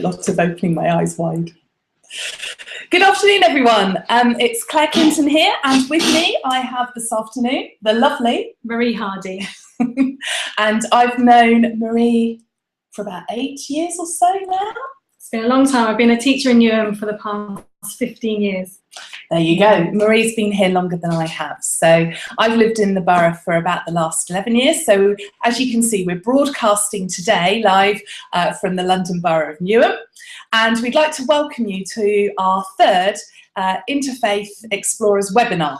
lot of opening my eyes wide. Good afternoon, everyone. It's Claire Clinton here, and with me I have this afternoon the lovely Marie Hardy. And I've known Marie for about 8 years or so now. It's been a long time. I've been a teacher in Newham for the past 15 years. There you go. Marie's been here longer than I have. So I've lived in the borough for about the last 11 years. So as you can see, we're broadcasting today live from the London Borough of Newham. And we'd like to welcome you to our third Interfaith Explorers webinar.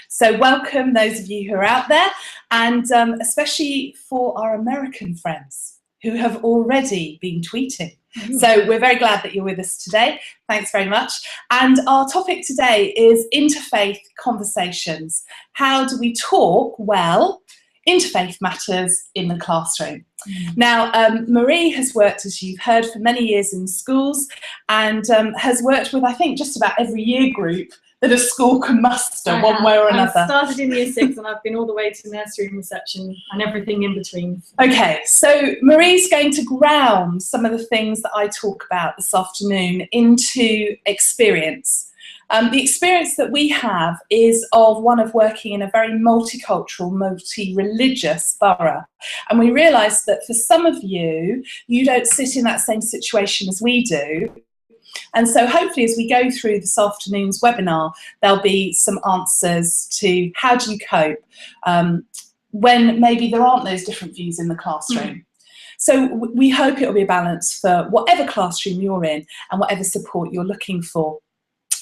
So welcome those of you who are out there, and especially for our American friends who have already been tweeting. So we're very glad that you're with us today. Thanks very much. And our topic today is interfaith conversations. How do we talk well interfaith matters in the classroom? Now, Marie has worked, as you've heard, for many years in schools, and has worked with, I think, just about every year group that a school can muster one way or another. I started in year 6 and I've been all the way to nursery and reception and everything in between. Okay, so Marie's going to ground some of the things that I talk about this afternoon into experience. The experience that we have is of one of working in a very multicultural, multi-religious borough. And we realise that for some of you, you don't sit in that same situation as we do. And so hopefully as we go through this afternoon's webinar, there'll be some answers to how do you cope when maybe there aren't those different views in the classroom. So we hope it'll be a balance for whatever classroom you're in and whatever support you're looking for.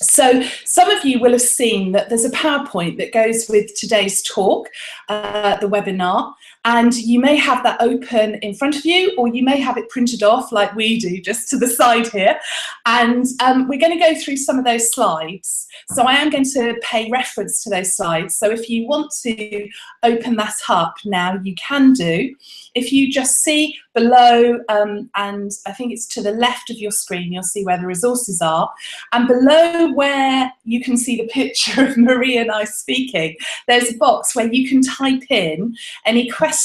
So some of you will have seen that there's a PowerPoint that goes with today's talk, the webinar, and you may have that open in front of you, or you may have it printed off like we do, just to the side here. And we're going to go through some of those slides. So I am going to pay reference to those slides. So if you want to open that up now, you can do. If you just see below, and I think it's to the left of your screen, you'll see where the resources are. And below where you can see the picture of Marie and I speaking, there's a box where you can type in any questions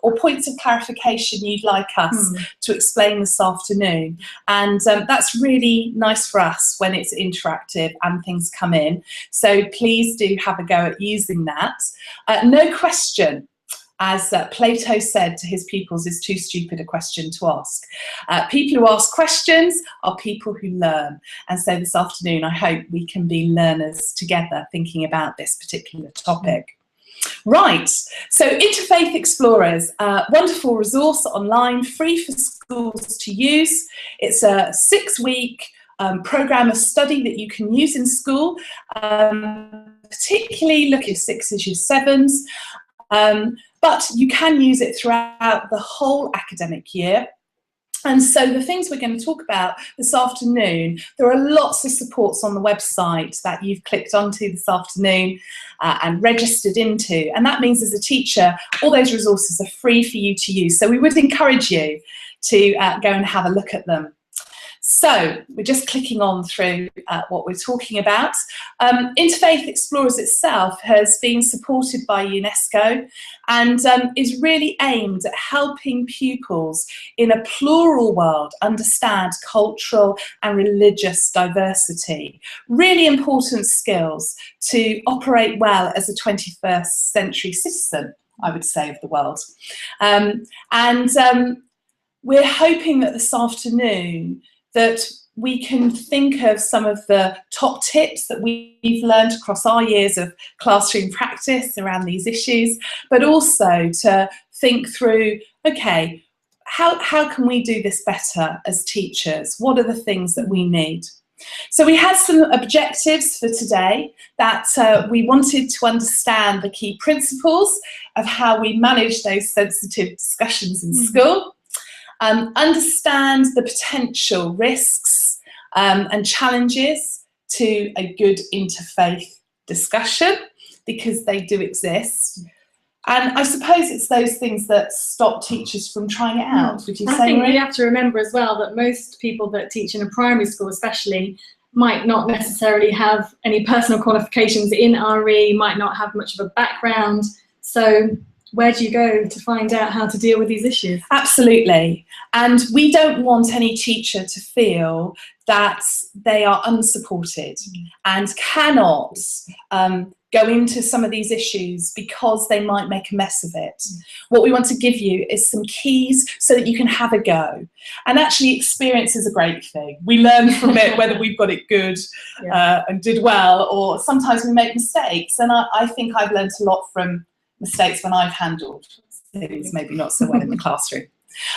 or points of clarification you'd like us to explain this afternoon. And that's really nice for us when it's interactive and things come in. So please do have a go at using that. No question, as Plato said to his pupils, is too stupid a question to ask. People who ask questions are people who learn. And so this afternoon, I hope we can be learners together thinking about this particular topic. Right, so Interfaith Explorers, wonderful resource online, free for schools to use. It's a 6-week programme of study that you can use in school, particularly look at 6s, year 7s. But you can use it throughout the whole academic year. And so the things we're going to talk about this afternoon, there are lots of supports on the website that you've clicked onto this afternoon and registered into. And that means as a teacher, all those resources are free for you to use. So we would encourage you to go and have a look at them. So we're just clicking on through what we're talking about. Interfaith Explorers itself has been supported by UNESCO and is really aimed at helping pupils in a plural world understand cultural and religious diversity. Really important skills to operate well as a 21st century citizen, I would say, of the world. We're hoping that this afternoon that we can think of some of the top tips that we've learned across our years of classroom practice around these issues, but also to think through, okay, how can we do this better as teachers? What are the things that we need? So we had some objectives for today that we wanted to understand the key principles of how we manage those sensitive discussions in school. Understand the potential risks and challenges to a good interfaith discussion, because they do exist. And I suppose it's those things that stop teachers from trying it out. Would you say, I think Marie? we have to remember as well that most people that teach in a primary school especially might not necessarily have any personal qualifications in RE, might not have much of a background. So where do you go to find out how to deal with these issues? Absolutely. And we don't want any teacher to feel that they are unsupported and cannot go into some of these issues because they might make a mess of it. What we want to give you is some keys so that you can have a go. And actually, experience is a great thing. We learn from it whether we've got it good and did well, or sometimes we make mistakes. And I think I've learned a lot from mistakes when I've handled things maybe not so well in the classroom.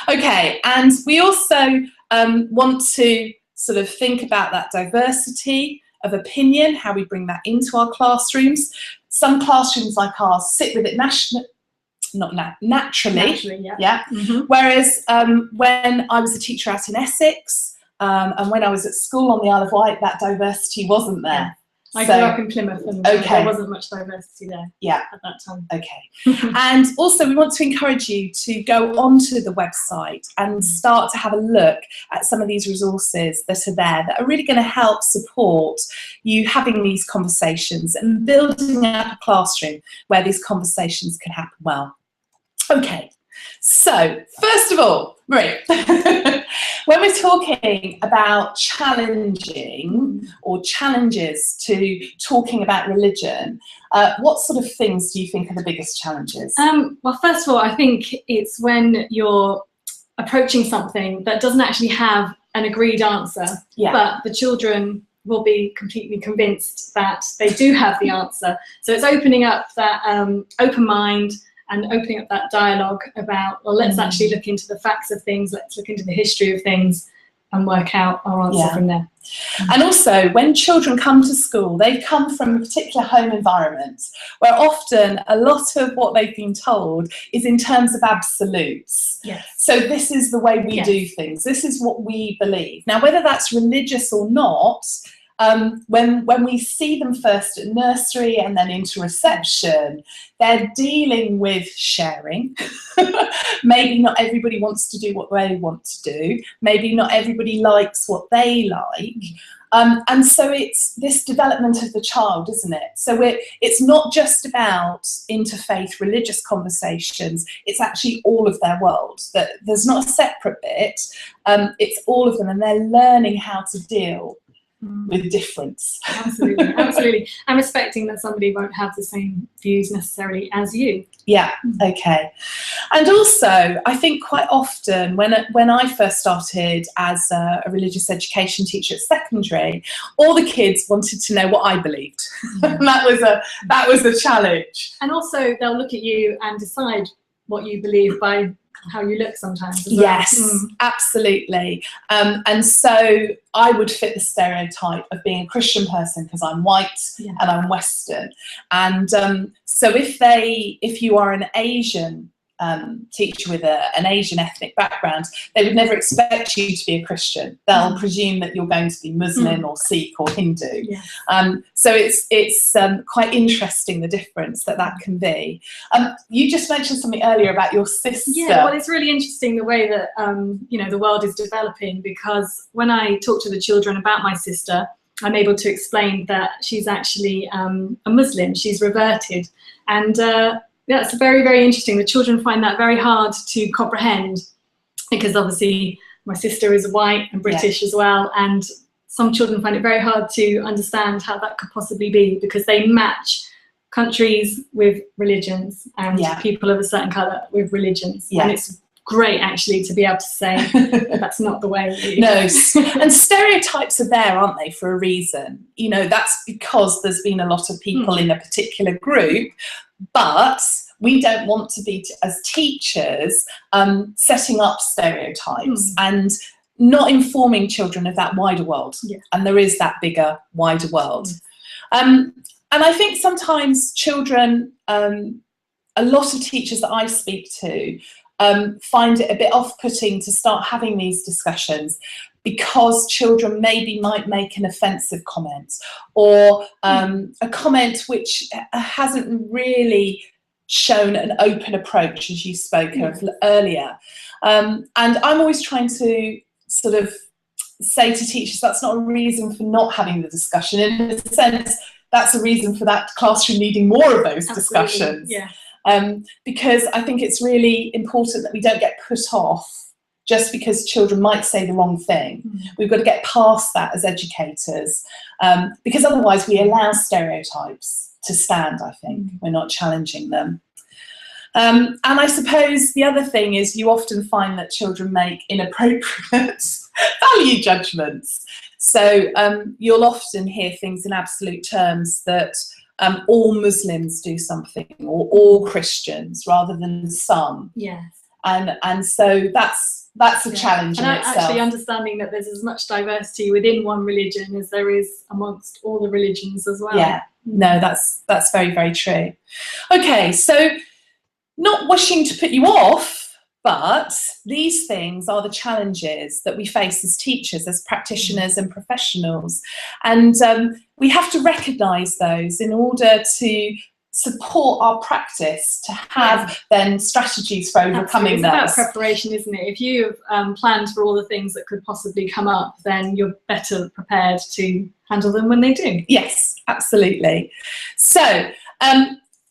Okay, and we also want to sort of think about that diversity of opinion, how we bring that into our classrooms. Some classrooms like ours sit with it naturally. Whereas when I was a teacher out in Essex and when I was at school on the Isle of Wight, that diversity wasn't there. I grew up in Plymouth and there wasn't much diversity there at that time. Okay. And also we want to encourage you to go onto the website and start to have a look at some of these resources that are there that are really going to help support you having these conversations and building up a classroom where these conversations can happen well. Okay. So, first of all, Marie, when we're talking about challenging or challenges to talking about religion, what sort of things do you think are the biggest challenges? Well, first of all, I think it's when you're approaching something that doesn't actually have an agreed answer, but the children will be completely convinced that they do have the answer. So it's opening up that open mind, and opening up that dialogue about, well, let's actually look into the facts of things, let's look into the history of things and work out our answer from there. And also, when children come to school, they come from a particular home environment where often a lot of what they've been told is in terms of absolutes. So this is the way we do things. This is what we believe. Now, whether that's religious or not, when we see them first at nursery and then into reception, they're dealing with sharing. Maybe not everybody wants to do what they want to do. Maybe not everybody likes what they like. And so it's this development of the child, isn't it? So it's not just about interfaith religious conversations. It's actually all of their world. That there's not a separate bit. It's all of them, and they're learning how to deal with difference. Absolutely, absolutely. And respecting that somebody won't have the same views necessarily as you. Yeah, okay. And also, I think quite often when I first started as a religious education teacher at secondary, all the kids wanted to know what I believed. that was a challenge. And also, they'll look at you and decide what you believe by how you look sometimes as well. Yes, absolutely. And so I would fit the stereotype of being a Christian person because I'm white and I'm Western. And so if you are an Asian teacher with an Asian ethnic background, they would never expect you to be a Christian. They'll presume that you're going to be Muslim or Sikh or Hindu. So it's quite interesting, the difference that can be. You just mentioned something earlier about your sister. Yeah, well, it's really interesting the way that the world is developing, because when I talk to the children about my sister, I'm able to explain that she's actually a Muslim. She's reverted, and that's very, very interesting. The children find that very hard to comprehend, because obviously my sister is white and British as well, and some children find it very hard to understand how that could possibly be, because they match countries with religions and people of a certain colour with religions. And it's great actually to be able to say that's not the way. No, and stereotypes are there, aren't they, for a reason? That's because there's been a lot of people in a particular group. But we don't want to be, as teachers, setting up stereotypes and not informing children of that wider world. And there is that bigger, wider world. And I think sometimes children, a lot of teachers that I speak to, find it a bit off-putting to start having these discussions, because children might make an offensive comment or a comment which hasn't really shown an open approach, as you spoke of earlier. And I'm always trying to sort of say to teachers, that's not a reason for not having the discussion. In a sense, that's a reason for that classroom needing more of those discussions. because I think it's really important that we don't get put off just because children might say the wrong thing. We've got to get past that as educators, because otherwise we allow stereotypes to stand, I think. We're not challenging them. And I suppose the other thing is you often find that children make inappropriate value judgments. So you'll often hear things in absolute terms that all Muslims do something, or all Christians, rather than some. Yes. And so that's a challenge in itself. Actually understanding that there's as much diversity within one religion as there is amongst all the religions as well. Yeah, no, that's very, very true. Okay, so not wishing to put you off, but these things are the challenges that we face as teachers, as practitioners and professionals. And we have to recognise those in order to support our practice to have then strategies for overcoming those. It's about preparation, isn't it? If you've planned for all the things that could possibly come up, then you're better prepared to handle them when they do. Yes, absolutely. So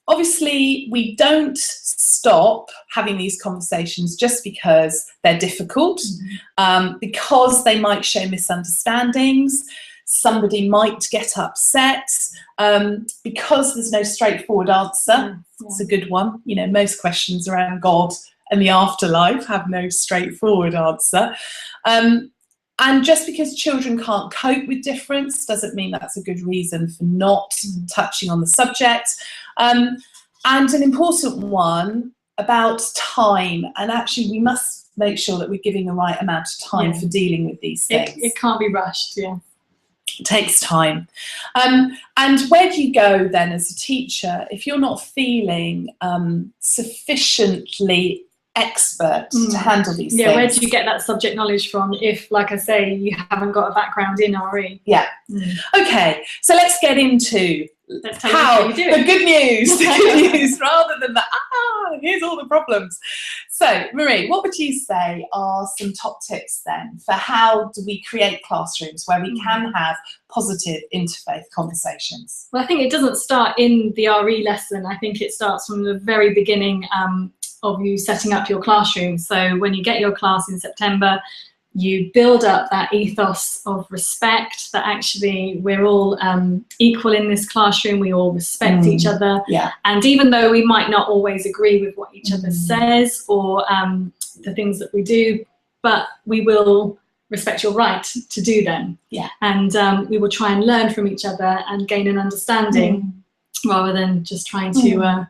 obviously we don't stop having these conversations just because they're difficult, because they might show misunderstandings. Somebody might get upset because there's no straightforward answer. It's a good one. You know, most questions around God and the afterlife have no straightforward answer. And just because children can't cope with difference doesn't mean that's a good reason for not touching on the subject. And an important one about time, and actually we must make sure that we're giving the right amount of time for dealing with these things. It can't be rushed, It takes time. And where do you go then as a teacher if you're not feeling sufficiently expert to handle these things? Where do you get that subject knowledge from if, like I say, you haven't got a background in RE? Yeah. Okay, so let's get into how you do it. The good news, rather than the here's all the problems. So Marie, what would you say are some top tips then for how do we create classrooms where we can have positive interfaith conversations? Well, I think it doesn't start in the RE lesson. I think it starts from the very beginning of you setting up your classroom. So when you get your class in September, you build up that ethos of respect, that actually we're all equal in this classroom, we all respect each other. And even though we might not always agree with what each other says or the things that we do, but we will respect your right to do them. And we will try and learn from each other and gain an understanding rather than just trying to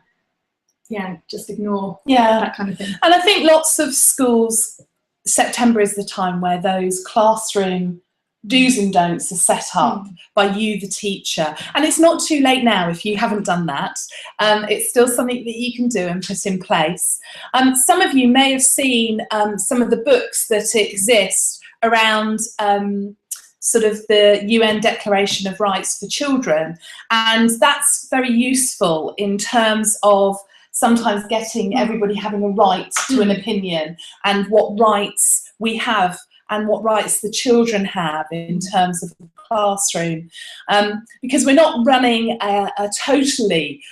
just ignore that kind of thing. And I think lots of schools, September is the time where those classroom do's and don'ts are set up by you, the teacher. And it's not too late now if you haven't done that. It's still something that you can do and put in place. Some of you may have seen some of the books that exist around sort of the UN Declaration of Rights for Children. And that's very useful in terms of sometimes getting everybody having a right to an opinion and what rights we have and what rights the children have in terms of the classroom. Because we're not running a totally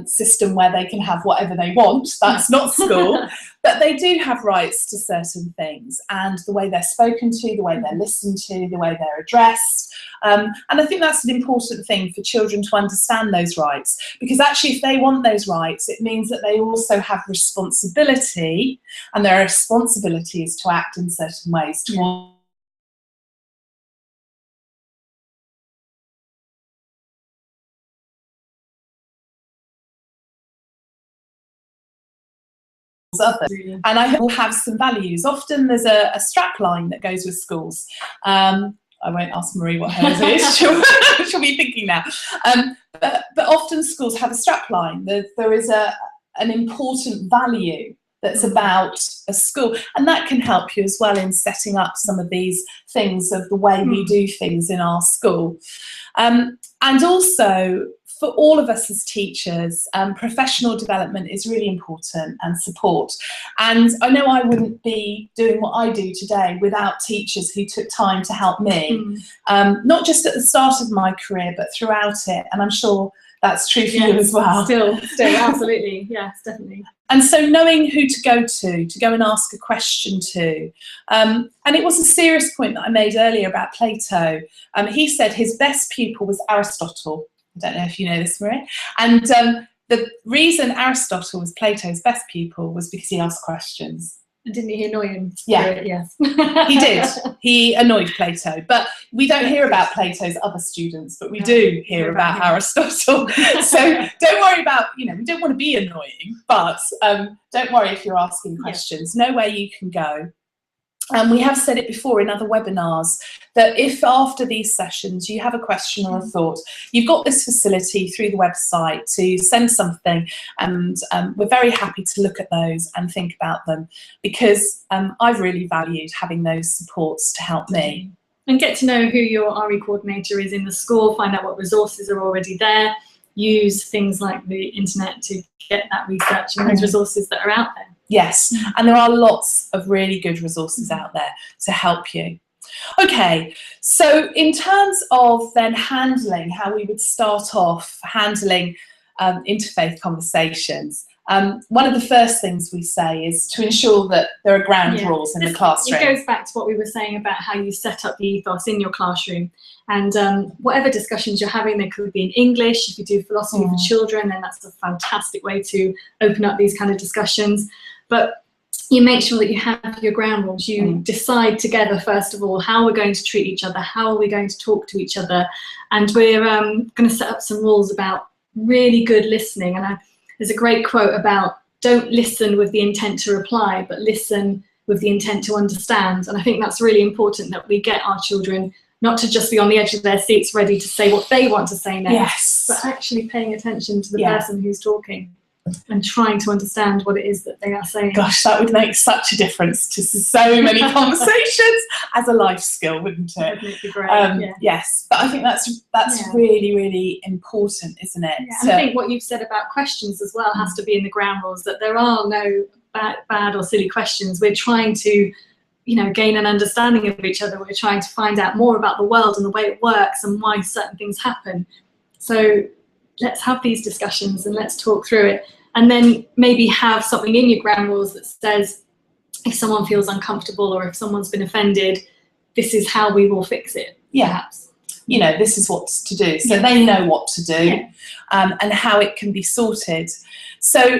system where they can have whatever they want. That's not school. But they do have rights to certain things, and the way they're spoken to, the way they're listened to, the way they're addressed. And I think that's an important thing for children to understand those rights, because actually if they want those rights, it means that they also have responsibility, and their responsibility is to act in certain ways towards others. And I will have some values. Often there's a strap line that goes with schools. I won't ask Marie what hers is. She'll be thinking now. But often schools have a strap line. There is an important value that's about a school, and that can help you as well in setting up some of these things of the way we do things in our school. And also, for all of us as teachers, professional development is really important, and support. And I know I wouldn't be doing what I do today without teachers who took time to help me, not just at the start of my career, but throughout it. And I'm sure that's true for you as well. Still, absolutely, yes, definitely. And so knowing who to go and ask a question to. And it was a serious point that I made earlier about Plato. He said his best pupil was Aristotle. I don't know if you know this, Maria. And the reason Aristotle was Plato's best pupil was because he asked questions. And didn't he annoy him? Yeah, yes. He did. He annoyed Plato, but we don't hear about Plato's other students, but we do hear about Aristotle. So don't worry about, we don't want to be annoying, but don't worry if you're asking questions. Know where you can go. And we have said it before in other webinars that if after these sessions you have a question or a thought, you've got this facility through the website to send something, and we're very happy to look at those and think about them, because I've really valued having those supports to help me. And get to know who your RE coordinator is in the school, find out what resources are already there, use things like the internet to get that research and those resources that are out there. Yes, and there are lots of really good resources out there to help you. Okay, so in terms of then handling, how we would start off handling interfaith conversations, one of the first things we say is to ensure that there are ground rules in the classroom. It goes back to what we were saying about how you set up the ethos in your classroom. And whatever discussions you're having, they could be in English. If you do philosophy for children, then that's a fantastic way to open up these kind of discussions. But you make sure that you have your ground rules. You decide together, first of all, how we're going to treat each other, how are we going to talk to each other. And we're going to set up some rules about really good listening. And there's a great quote about don't listen with the intent to reply, but listen with the intent to understand. And I think that's really important, that we get our children not to just be on the edge of their seats ready to say what they want to say next, but actually paying attention to the person who's talking and trying to understand what it is that they are saying. Gosh, that would make such a difference to so many conversations as a life skill, wouldn't it? That'd be great. Yes, but I think that's really, really important, isn't it? Yeah, and I think what you've said about questions as well has to be in the ground rules, that there are no bad or silly questions. We're trying to gain an understanding of each other. We're trying to find out more about the world and the way it works and why certain things happen. So let's have these discussions and let's talk through it. And then maybe have something in your ground rules that says, if someone feels uncomfortable or if someone's been offended, this is how we will fix it. Perhaps. This is what to do. So they know what to do and how it can be sorted. So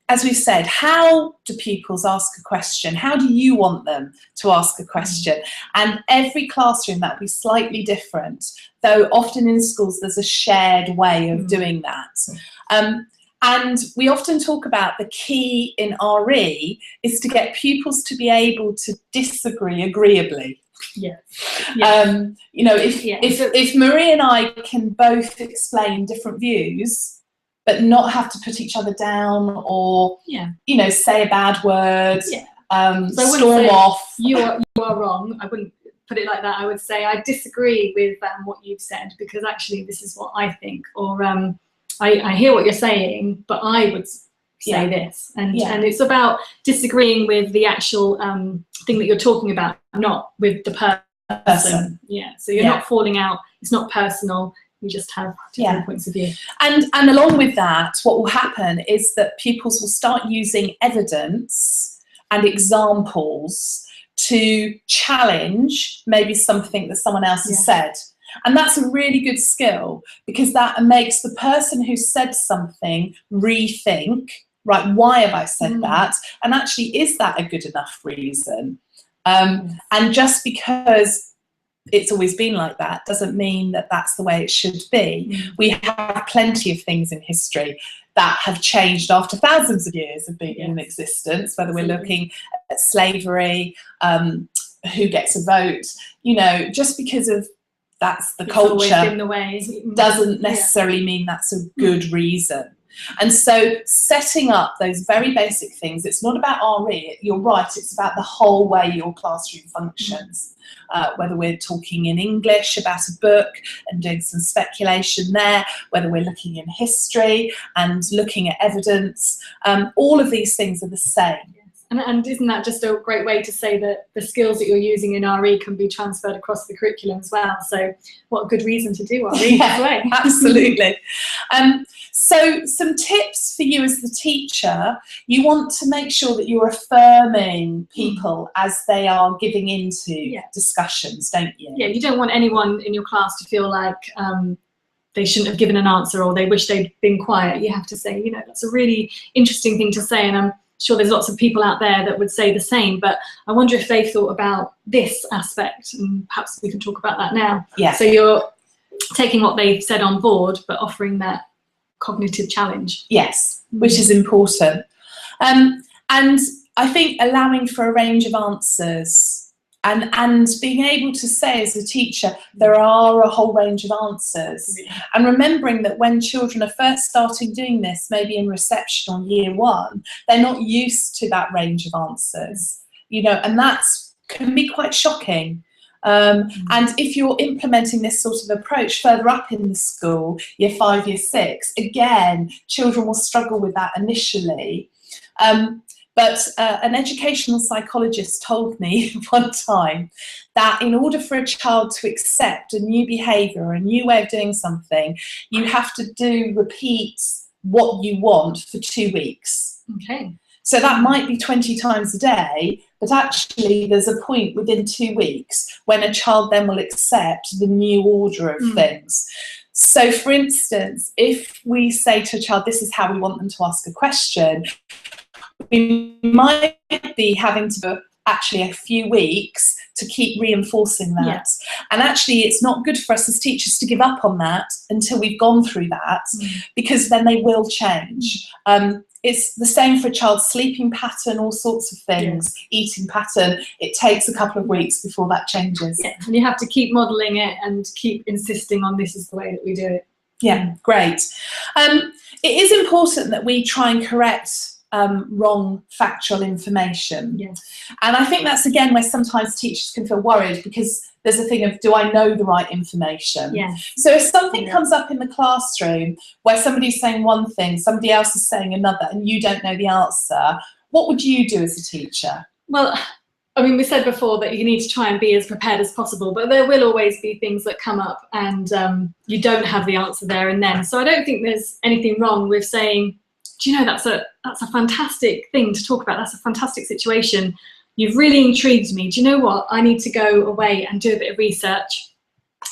as we've said, how do pupils ask a question? How do you want them to ask a question? And every classroom, that will be slightly different, though often in schools there's a shared way of doing that. And we often talk about the key in RE is to get pupils to be able to disagree agreeably. If Marie and I can both explain different views, but not have to put each other down or, say a bad word, storm off. You are wrong. I wouldn't put it like that. I would say I disagree with what you've said, because actually this is what I think. Or I hear what you're saying, but I would say this. And it's about disagreeing with the actual thing that you're talking about, not with the person. So you're not falling out. It's not personal. You just have different points of view. And along with that, what will happen is that pupils will start using evidence and examples to challenge maybe something that someone else has said. And that's a really good skill, because that makes the person who said something rethink, right, why have I said that? And actually, is that a good enough reason? And just because it's always been like that doesn't mean that that's the way it should be. We have plenty of things in history that have changed after thousands of years of being in existence, whether we're looking at slavery, who gets a vote, just because of that's the culture been the way. Doesn't necessarily mean that's a good reason. And so setting up those very basic things, it's not about RE, you're right, it's about the whole way your classroom functions. Whether we're talking in English about a book and doing some speculation there, whether we're looking in history and looking at evidence, all of these things are the same. And isn't that just a great way to say that the skills that you're using in RE can be transferred across the curriculum as well? So what a good reason to do RE this way. Absolutely. So some tips for you as the teacher: you want to make sure that you're affirming people as they are giving into discussions, don't you? Yeah, you don't want anyone in your class to feel like they shouldn't have given an answer, or they wish they'd been quiet. You have to say, you know, that's a really interesting thing to say, and I'm sure there's lots of people out there that would say the same, but I wonder if they've thought about this aspect, and perhaps we can talk about that now. Yeah. So you're taking what they've said on board, but offering that cognitive challenge. Yes, which is important. And I think allowing for a range of answers, and being able to say as a teacher, there are a whole range of answers. And remembering that when children are first starting doing this, maybe in reception or year one, they're not used to that range of answers, you know, and that's can be quite shocking. And if you're implementing this sort of approach further up in the school, year 5, year 6, again, children will struggle with that initially. But an educational psychologist told me one time that in order for a child to accept a new behaviour or a new way of doing something, you have to repeat what you want for 2 weeks. Okay. So that might be 20 times a day, but actually there's a point within 2 weeks when a child then will accept the new order of things. So for instance, if we say to a child, this is how we want them to ask a question, we might be having to actually a few weeks to keep reinforcing that. Yes. And actually it's not good for us as teachers to give up on that until we've gone through that, because then they will change. It's the same for a child's sleeping pattern, all sorts of things, eating pattern. It takes a couple of weeks before that changes. Yeah. And you have to keep modelling it and keep insisting on this is the way that we do it. Yeah, great. It is important that we try and correct wrong factual information. Yeah. And I think that's again where sometimes teachers can feel worried, because there's a thing of, do I know the right information? Yeah. So if something comes up in the classroom where somebody's saying one thing, somebody else is saying another, and you don't know the answer, what would you do as a teacher? Well, I mean, we said before that you need to try and be as prepared as possible, but there will always be things that come up and you don't have the answer there and then. So I don't think there's anything wrong with saying, do you know, that's a fantastic thing to talk about. That's a fantastic situation. You've really intrigued me. Do you know what? I need to go away and do a bit of research,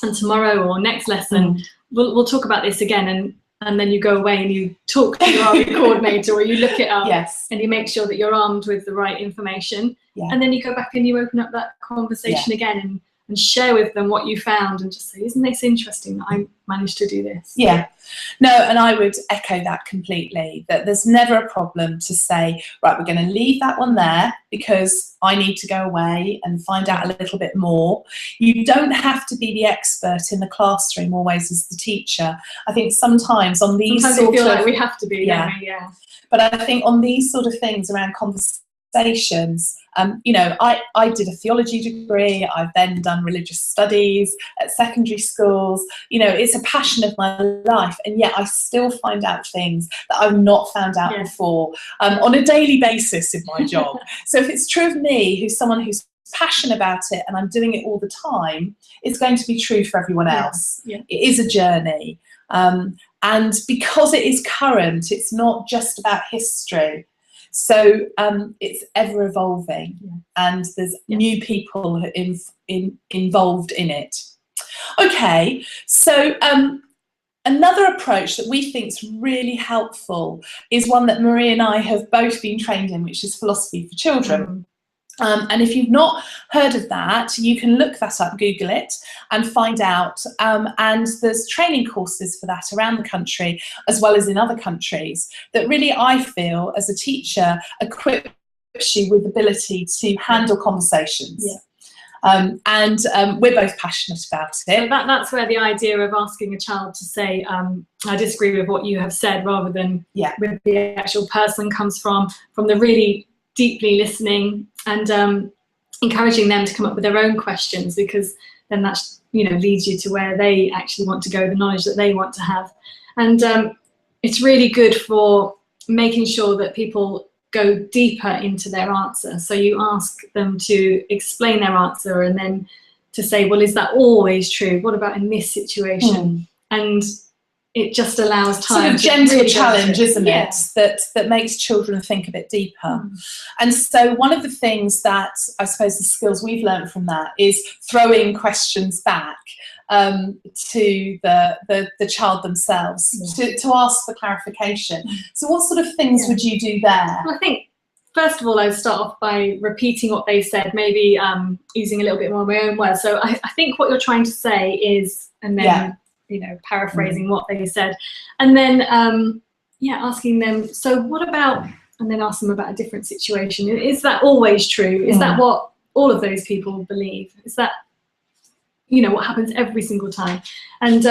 and tomorrow or next lesson we'll talk about this again. And then you go away and you talk to your RE coordinator, or you look it up, and you make sure that you're armed with the right information. Yeah. And then you go back and you open up that conversation again and share with them what you found, and just say, isn't this interesting that I managed to do this? Yeah. No, and I would echo that completely, that there's never a problem to say, right, we're going to leave that one there because I need to go away and find out a little bit more. You don't have to be the expert in the classroom always as the teacher. I think sometimes on these sometimes we feel like we have to be, but I think on these sort of things around conversations, you know, I did a theology degree. I've then done religious studies at secondary schools. You know, it's a passion of my life, and yet I still find out things that I've not found out before on a daily basis in my job. So if it's true of me, who's someone who's passionate about it and I'm doing it all the time, it's going to be true for everyone else. Yeah. It is a journey. And because it is current, it's not just about history. So it's ever evolving, and there's new people involved in it. Okay, so another approach that we think is really helpful is one that Marie and I have both been trained in, which is philosophy for children. And if you've not heard of that, you can look that up, Google it, and find out. And there's training courses for that around the country, as well as in other countries, that really, I feel, as a teacher, equips you with the ability to handle conversations. Yeah. And we're both passionate about it. So that's where the idea of asking a child to say, I disagree with what you have said, rather than with the actual person, comes from the really deeply listening and encouraging them to come up with their own questions, because then that, you know, leads you to where they actually want to go, the knowledge that they want to have. And it's really good for making sure that people go deeper into their answer. So you ask them to explain their answer and then to say, well, is that always true? What about in this situation? And it just allows time. Sort of gentle really challenge, isn't it? That makes children think a bit deeper. And so one of the things that I suppose the skills we've learned from that is throwing questions back to the child themselves, to ask for clarification. So what sort of things would you do there? Well, I think first of all, I'd start off by repeating what they said, maybe using a little bit more of my own words. So I think what you're trying to say is, and then you know, paraphrasing what they said, and then asking them, so what about, and then ask them about a different situation. Is that always true? Is that what all of those people believe? Is that, you know, what happens every single time? And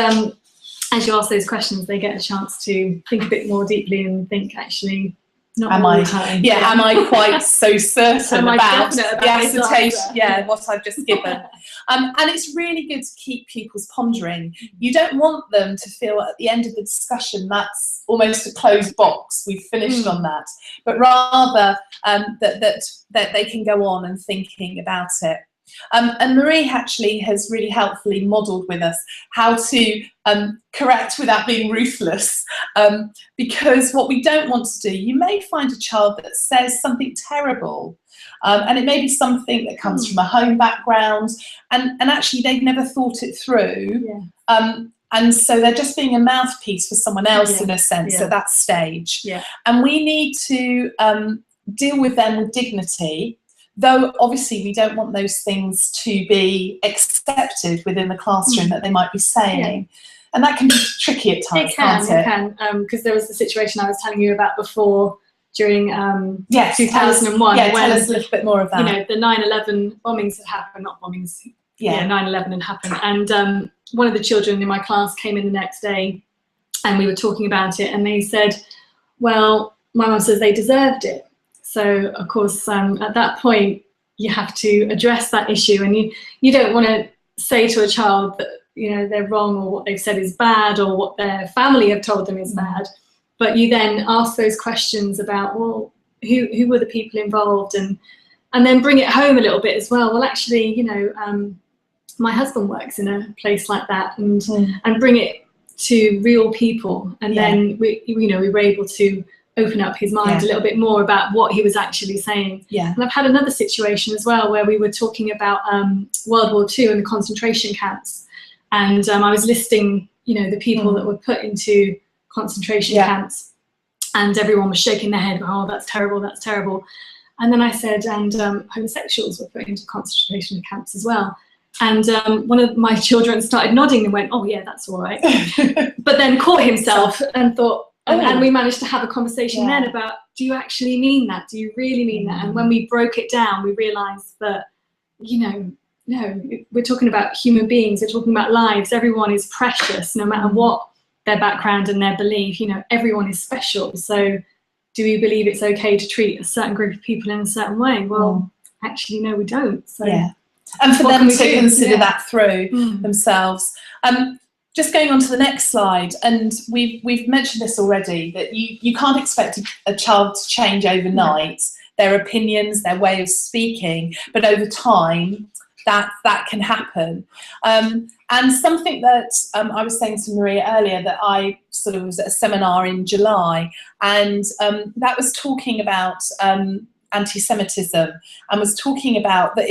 as you ask those questions, they get a chance to think a bit more deeply and think, actually, not all the time. Am I quite so certain about the assertion, what I've just given? And it's really good to keep pupils pondering. You don't want them to feel at the end of the discussion that's almost a closed box, we've finished on that, but rather that they can go on and thinking about it. And Marie actually has really helpfully modelled with us how to correct without being ruthless, because what we don't want to do, you may find a child that says something terrible, and it may be something that comes from a home background, and actually they've never thought it through, and so they're just being a mouthpiece for someone else in a sense at that stage. And we need to deal with them with dignity, though obviously we don't want those things to be accepted within the classroom that they might be saying. And that can be tricky at times, can't it? It can, because there was the situation I was telling you about before during 2001. Tell us a little bit more of that. You know, the 9/11 bombings had happened, not bombings, 9/11 had happened. And one of the children in my class came in the next day and we were talking about it, and they said, well, my mum says they deserved it. So, of course, at that point, you have to address that issue, and you don't want to say to a child that, you know, they're wrong or what they've said is bad or what their family have told them is bad. But you then ask those questions about, well, who were the people involved, and then bring it home a little bit as well. Well, actually, you know, my husband works in a place like that, and bring it to real people, and then we were able to open up his mind a little bit more about what he was actually saying. And I've had another situation as well where we were talking about World War II and the concentration camps, and I was listing, you know, the people that were put into concentration camps, and everyone was shaking their head, oh, that's terrible, that's terrible. And then I said, and homosexuals were put into concentration camps as well. And one of my children started nodding and went, oh yeah, that's all right. But then caught himself and thought, and we managed to have a conversation then about, do you actually mean that? Do you really mean that? And when we broke it down, we realised that, you know, no, we're talking about human beings, we're talking about lives. Everyone is precious, no matter what their background and their belief. You know, everyone is special. So do we believe it's okay to treat a certain group of people in a certain way? Well, actually, no, we don't. So and for them to consider that through themselves. Just going on to the next slide, and we've mentioned this already, that you can't expect a child to change overnight, their opinions, their way of speaking, but over time that can happen. And something that I was saying to Maria earlier, that I sort of was at a seminar in July, and that was talking about anti-Semitism, and was talking about that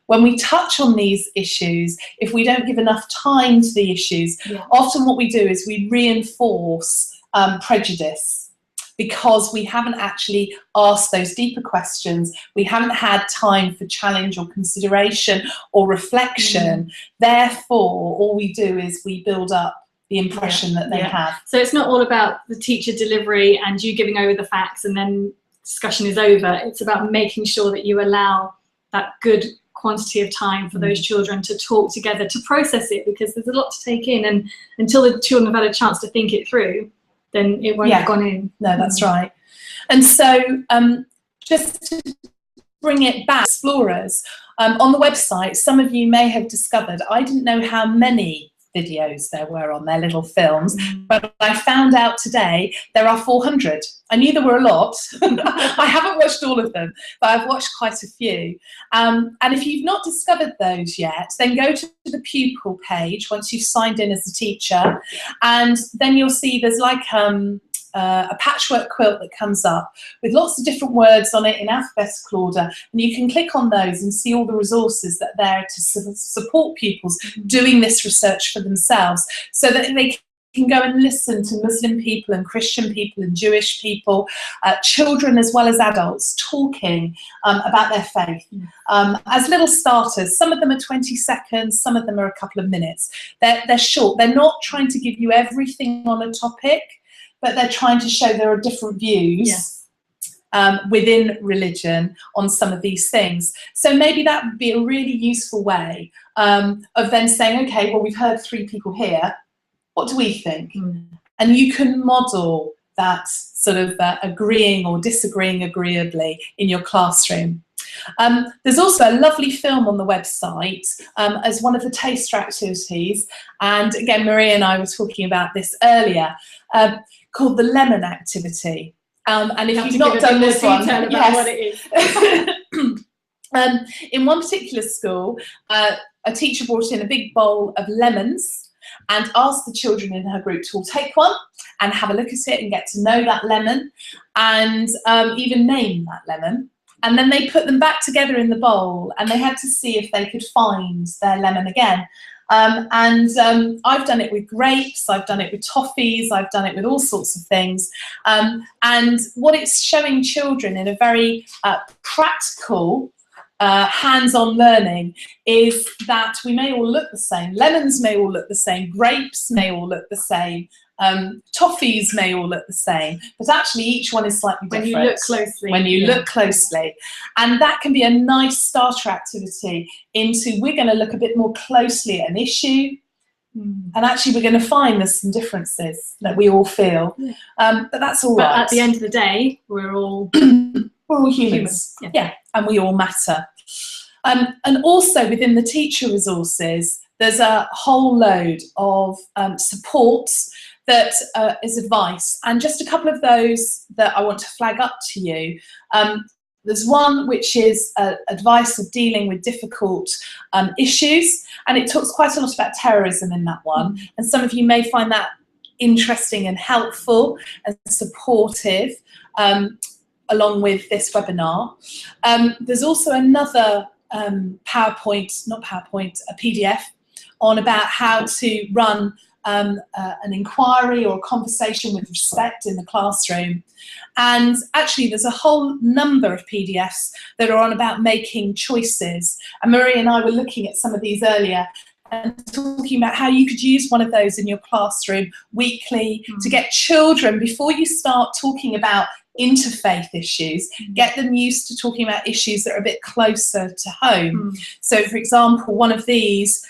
when we touch on these issues, if we don't give enough time to the issues, often what we do is we reinforce prejudice, because we haven't actually asked those deeper questions. We haven't had time for challenge or consideration or reflection. Therefore, all we do is we build up the impression that they have. So it's not all about the teacher delivery and you giving over the facts and then discussion is over. It's about making sure that you allow that good quantity of time for those children to talk together, to process it, because there's a lot to take in, and until the children have had a chance to think it through, then it won't have gone in. No, that's right. And so just to bring it back, Explorers, on the website, some of you may have discovered, I didn't know how many videos there were on their little films, but I found out today there are 400. I knew there were a lot. I haven't watched all of them, but I've watched quite a few. And if you've not discovered those yet, then go to the pupil page once you've signed in as a teacher, and then you'll see there's like a patchwork quilt that comes up with lots of different words on it in alphabetical order, and you can click on those and see all the resources that are there to support pupils doing this research for themselves, so that they can go and listen to Muslim people and Christian people and Jewish people, children as well as adults, talking about their faith as little starters. Some of them are 20 seconds, some of them are a couple of minutes. They're short. They're not trying to give you everything on a topic, but they're trying to show there are different views within religion on some of these things. So maybe that would be a really useful way of then saying, okay, well, we've heard 3 people here. What do we think? And you can model that sort of agreeing or disagreeing agreeably in your classroom. There's also a lovely film on the website as one of the taster activities, and again, Maria and I were talking about this earlier, called the lemon activity. And if you've not done this one, what it is. In one particular school, a teacher brought in a big bowl of lemons and asked the children in her group to all take one and have a look at it and get to know that lemon, and even name that lemon. And then they put them back together in the bowl, and they had to see if they could find their lemon again. I've done it with grapes, I've done it with toffees, I've done it with all sorts of things. And what it's showing children in a very practical, hands-on learning is that we may all look the same. Lemons may all look the same, grapes may all look the same, toffees may all look the same, but actually each one is slightly different. When you look closely. When you look closely. And that can be a nice starter activity into, we're going to look a bit more closely at an issue, and actually we're going to find there's some differences that we all feel. But that's all right. But at the end of the day, we're all humans. Yeah, and we all matter. And also within the teacher resources, there's a whole load of supports that is advice, and just a couple of those that I want to flag up to you. There's one which is advice of dealing with difficult issues, and it talks quite a lot about terrorism in that one, and some of you may find that interesting and helpful and supportive along with this webinar. There's also another a PDF on about how to run an inquiry or a conversation with respect in the classroom. And actually there's a whole number of PDFs that are on about making choices. And Marie and I were looking at some of these earlier and talking about how you could use one of those in your classroom weekly to get children, before you start talking about interfaith issues, get them used to talking about issues that are a bit closer to home. So for example, one of these,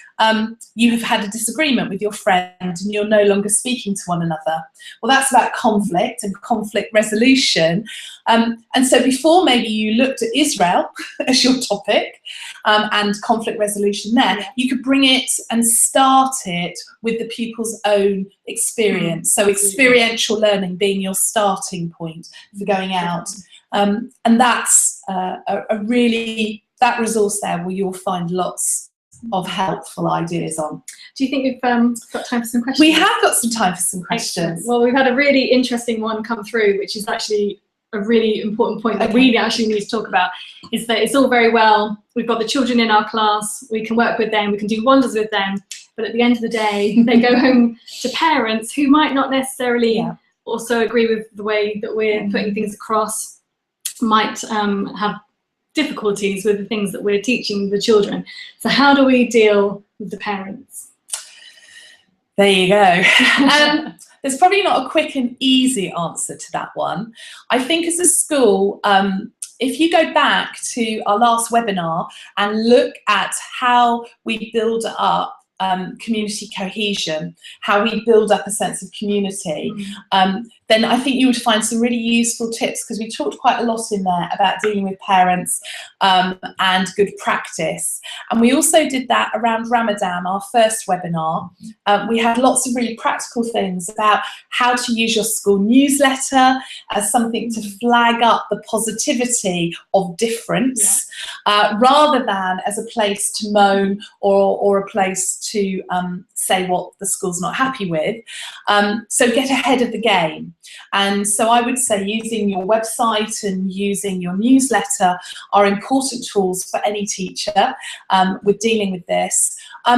you have had a disagreement with your friend and you're no longer speaking to one another. Well, that's about conflict and conflict resolution. And so before maybe you looked at Israel as your topic and conflict resolution there, you could bring it and start it with the pupil's own experience. So experiential learning being your starting point for going out. And that's that resource there where you'll find lots of helpful ideas on. Do you think we've got time for some questions? We have got some time for some questions. Excellent. Well, we've had a really interesting one come through, which is actually a really important point that we actually need to talk about, is that it's all very well, we've got the children in our class, we can work with them, we can do wonders with them, but at the end of the day, they go home to parents who might not necessarily also agree with the way that we're putting things across, might have difficulties with the things that we're teaching the children. So how do we deal with the parents? There you go. There's probably not a quick and easy answer to that one. I think as a school, if you go back to our last webinar and look at how we build up community cohesion, how we build up a sense of community, then I think you would find some really useful tips, because we talked quite a lot in there about dealing with parents and good practice. And we also did that around Ramadan, our first webinar. We had lots of really practical things about how to use your school newsletter as something to flag up the positivity of difference, rather than as a place to moan or a place to say what the school's not happy with. So get ahead of the game. And so I would say using your website and using your newsletter are important tools for any teacher with dealing with this.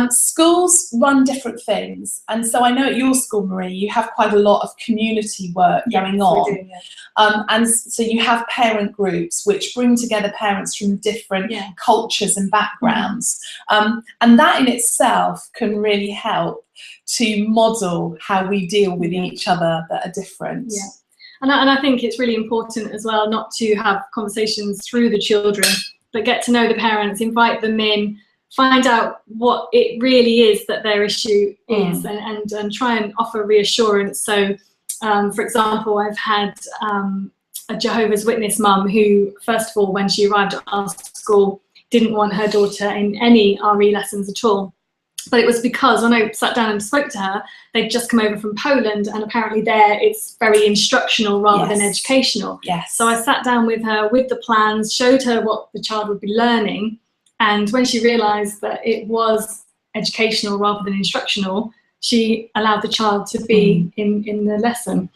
Schools run different things, and so I know at your school, Marie, you have quite a lot of community work going on. We do, yeah. And so you have parent groups which bring together parents from different cultures and backgrounds, and that in itself can really help to model how we deal with each other that are different. Yeah. And I think it's really important as well not to have conversations through the children, but get to know the parents, invite them in, find out what it really is that their issue is, and try and offer reassurance. So, for example, I've had a Jehovah's Witness mum who, first of all, when she arrived at our school, didn't want her daughter in any RE lessons at all. But it was because when I sat down and spoke to her, they'd just come over from Poland, and apparently there it's very instructional rather than educational. Yes. So I sat down with her with the plans, showed her what the child would be learning, and when she realised that it was educational rather than instructional, she allowed the child to be in the lesson.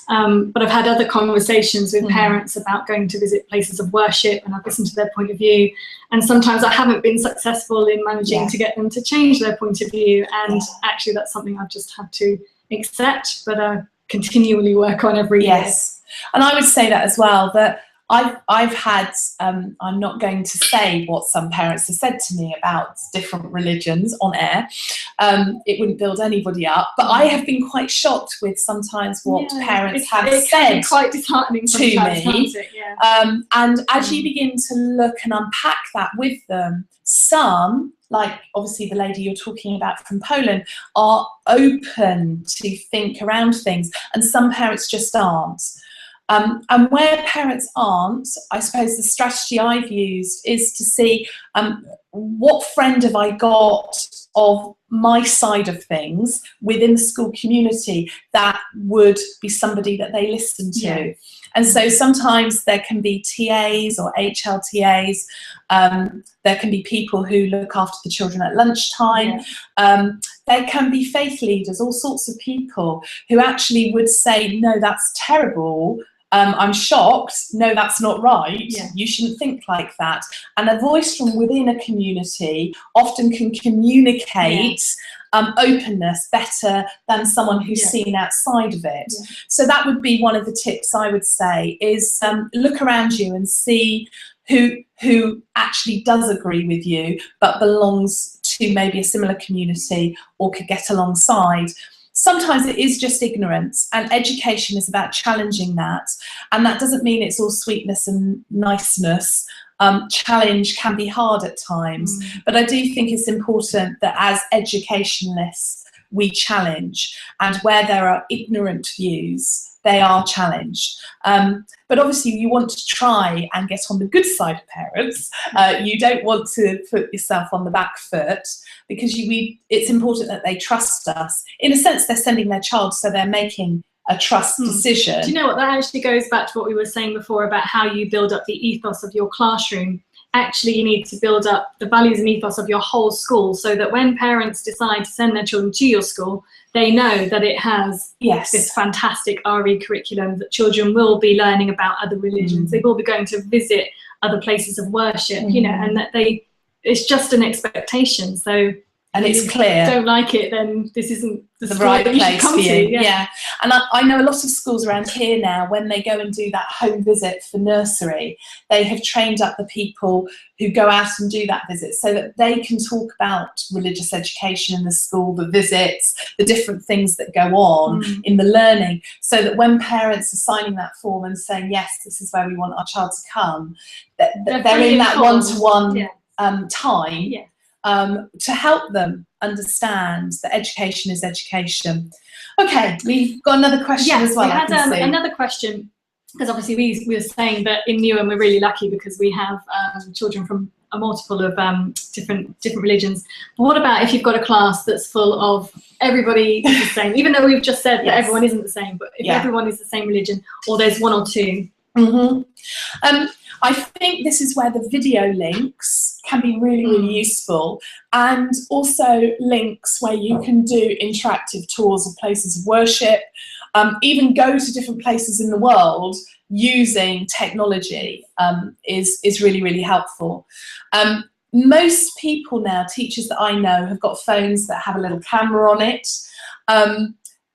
But I've had other conversations with parents about going to visit places of worship, and I've listened to their point of view, and sometimes I haven't been successful in managing to get them to change their point of view, and actually that's something I've just had to accept, but I continually work on every year. And I would say that as well, that I've had, I'm not going to say what some parents have said to me about different religions on air. It wouldn't build anybody up, but I have been quite shocked with sometimes what parents have said quite disheartening to me. Can't it? Yeah. And as you begin to look and unpack that with them, some, like obviously the lady you're talking about from Poland, are open to think around things, and some parents just aren't. And where parents aren't, I suppose the strategy I've used is to see what friend have I got of my side of things within the school community that would be somebody that they listen to. And so sometimes there can be TAs or HLTAs, there can be people who look after the children at lunchtime, there can be faith leaders, all sorts of people who actually would say, no, that's terrible, I'm shocked, no, that's not right, you shouldn't think like that. And a voice from within a community often can communicate openness better than someone who's seen outside of it. So that would be one of the tips I would say, is look around you and see who actually does agree with you but belongs to maybe a similar community or could get alongside. Sometimes it is just ignorance, and education is about challenging that. And that doesn't mean it's all sweetness and niceness. Challenge can be hard at times, but I do think it's important that as educationalists we challenge, and where there are ignorant views, they are challenged. But obviously you want to try and get on the good side of parents. You don't want to put yourself on the back foot, because it's important that they trust us. In a sense, they're sending their child, so they're making a trust decision. Do you know what, that actually goes back to what we were saying before about how you build up the ethos of your classroom. Actually, you need to build up the values and ethos of your whole school, so that when parents decide to send their children to your school, they know that it has this fantastic RE curriculum, that children will be learning about other religions, they will be going to visit other places of worship, you know, and that it's just an expectation. So, and it's clear. Don't like it, then this isn't the right that you place should come for you. to. Yeah. And I know a lot of schools around here now, when they go and do that home visit for nursery, they have trained up the people who go out and do that visit, so that they can talk about religious education in the school, the visits, the different things that go on in the learning, so that when parents are signing that form and saying, yes, this is where we want our child to come, they're in that one-to-one time to help them understand that education is education. Okay, we've got another question as well. We had another question, because obviously we were saying that in Newham we're really lucky because we have children from a multiple of different religions. But what about if you've got a class that's full of everybody is the same, even though we've just said that everyone isn't the same, but if everyone is the same religion, or there's one or two? I think this is where the video links can be really, really useful, and also links where you can do interactive tours of places of worship, even go to different places in the world using technology is really, really helpful. Most people now, teachers that I know, have got phones that have a little camera on it.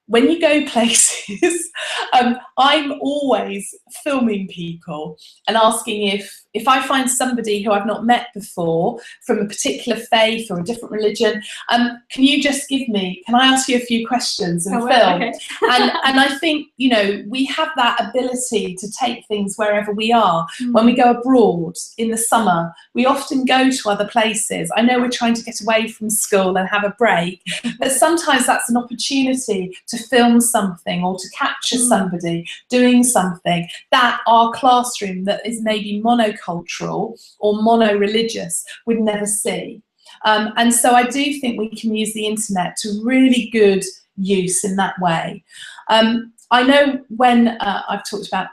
When you go places, I'm always filming people and asking if I find somebody who I've not met before from a particular faith or a different religion, can you just can I ask you a few questions and film? Okay. and I think, you know, we have that ability to take things wherever we are. When we go abroad in the summer, we often go to other places. I know we're trying to get away from school and have a break, but sometimes that's an opportunity to film something or to capture somebody doing something that our classroom that is maybe monocultural or mono-religious would never see. And so I do think we can use the internet to really good use in that way. I know when I've talked about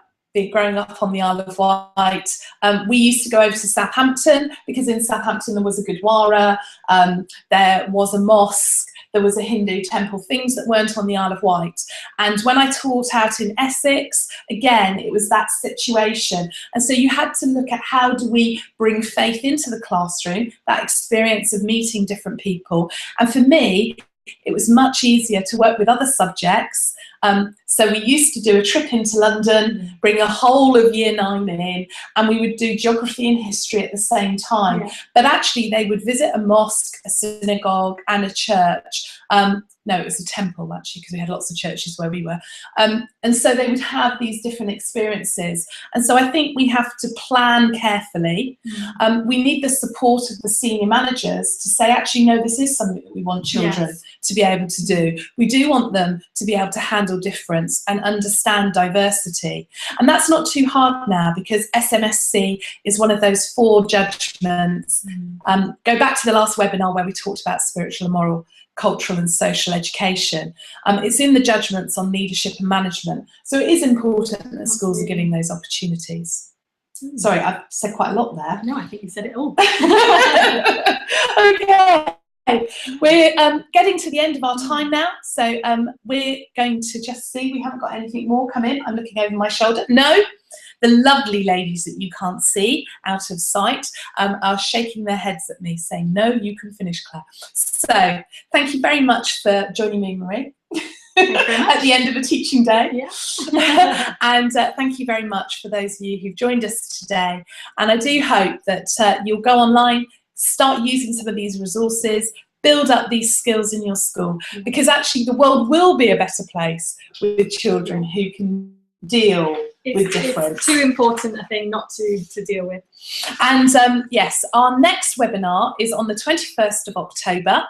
growing up on the Isle of Wight, we used to go over to Southampton because in Southampton there was a Gurdwara, there was a mosque, there was a Hindu temple, things that weren't on the Isle of Wight. And when I taught out in Essex, again, it was that situation. And so you had to look at how do we bring faith into the classroom, that experience of meeting different people. And for me, it was much easier to work with other subjects. So we used to do a trip into London, bring a whole of year 9 in, and we would do geography and history at the same time. Yeah. But actually they would visit a mosque, a synagogue and a church. No, it was a temple actually, because we had lots of churches where we were. And so they would have these different experiences. And so I think we have to plan carefully. We need the support of the senior managers to say, actually, no, this is something that we want children to be able to do. We do want them to be able to handle difference and understand diversity. And that's not too hard now because SMSC is one of those 4 judgments. Go back to the last webinar where we talked about spiritual and moral, cultural and social education. It's in the judgments on leadership and management. So it is important that schools are giving those opportunities. Sorry, I've said quite a lot there. No, I think you said it all. Okay. We're getting to the end of our time now, so we're going to just see. We haven't got anything more come in. I'm looking over my shoulder. No, the lovely ladies that you can't see out of sight are shaking their heads at me, saying, "No, you can finish, Claire." So thank you very much for joining me, Marie. At the end of a teaching day. Yeah. And thank you very much for those of you who've joined us today. And I do hope that you'll go online, start using some of these resources, build up these skills in your school, because actually the world will be a better place with children who can deal with difference. It's too important a thing not to deal with. And yes, our next webinar is on the 21st of October,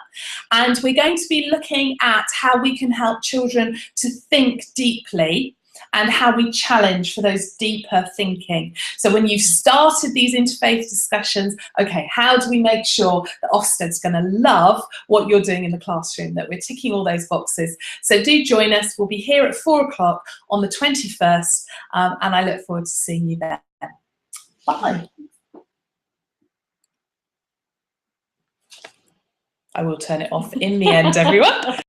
and we're going to be looking at how we can help children to think deeply and how we challenge for those deeper thinking. So when you've started these interfaith discussions, okay, how do we make sure that Ofsted's going to love what you're doing in the classroom, that we're ticking all those boxes? So do join us. We'll be here at 4 o'clock on the 21st, and I look forward to seeing you there. Bye. I will turn it off in the end, everyone.